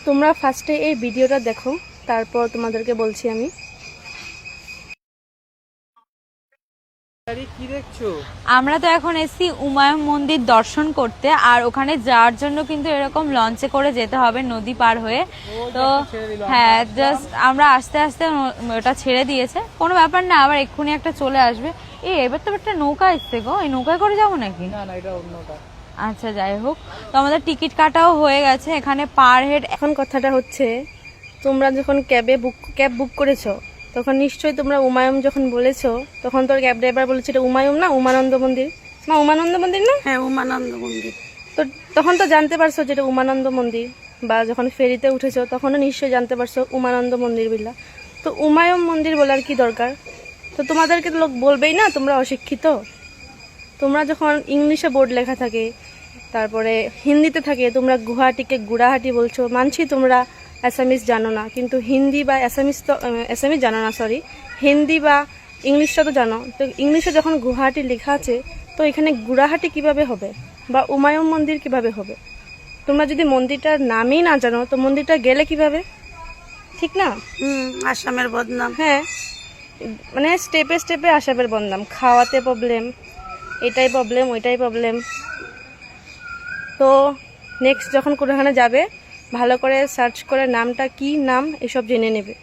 তোমরা ফার্স্টে এই ভিডিওটা দেখো, তারপর তোমাদেরকে বলছি আমি। আমরা তো এখন এসেছি হুমায়ুন মন্দির দর্শন করতে, আর ওখানে যাওয়ার জন্য কিন্তু এরকম লঞ্চে করে যেতে হবে নদী পার হয়ে। তো হ্যাঁ, জাস্ট আমরা আস্তে আস্তে ওটা ছেড়ে দিয়েছে, কোনো ব্যাপার না, আবার এক্ষুনি একটা চলে আসবে। এবার তো একটা নৌকা এসছে গো, এই নৌকায় করে যাবো নাকি? না, এটা অন্যটা। আচ্ছা, যাই হোক, তো আমাদের টিকিট কাটাও হয়ে গেছে। এখানে পার হেড এখন কথাটা হচ্ছে, তোমরা যখন ক্যাব বুক করেছো, তখন নিশ্চয়ই তোমরা উমায়ুম যখন বলেছো, তখন তোর ক্যাব ড্রাইভার বলেছে এটা উমায়ুম না উমানন্দ মন্দির। না, উমানন্দ মন্দির না? হ্যাঁ, উমানন্দ মন্দির। তো তখন তো জানতে পারছো যেটা উমানন্দ মন্দির, বা যখন ফেরিতে উঠেছো তখনও নিশ্চয়ই জানতে পারছো উমানন্দ মন্দির বিল্লা। তো উমায়ুম মন্দির বলার কি দরকার? তো তোমাদেরকে তো লোক বলবেই না তোমরা অশিক্ষিত। তোমরা যখন ইংলিশে বোর্ড লেখা থাকে, তারপরে হিন্দিতে থাকে, তোমরা গুয়াহাটিকে গুড়াহাটি বলছো, মানছি তোমরা অ্যাসামিস জানো না, কিন্তু হিন্দি বা অ্যাসামিস জানো না, সরি, হিন্দি বা ইংলিশটা তো জানো। তো ইংলিশে যখন গুয়াহাটি লেখা আছে, তো এখানে গুড়াহাটি কিভাবে হবে বা উমায়ুম মন্দির কিভাবে হবে? তোমরা যদি মন্দিরটার নামই না জানো, তো মন্দিরটা গেলে কিভাবে? ঠিক না? আসামের বদনাম। হ্যাঁ, মানে স্টেপে স্টেপে আসামের বদনাম, খাওয়াতে প্রবলেম, এটাই প্রবলেম, ওইটাই প্রবলেম। তো নেক্সট যখন কোনোখানে যাবে, ভালো করে সার্চ করে নামটা কি নাম এসব জেনে নেবে।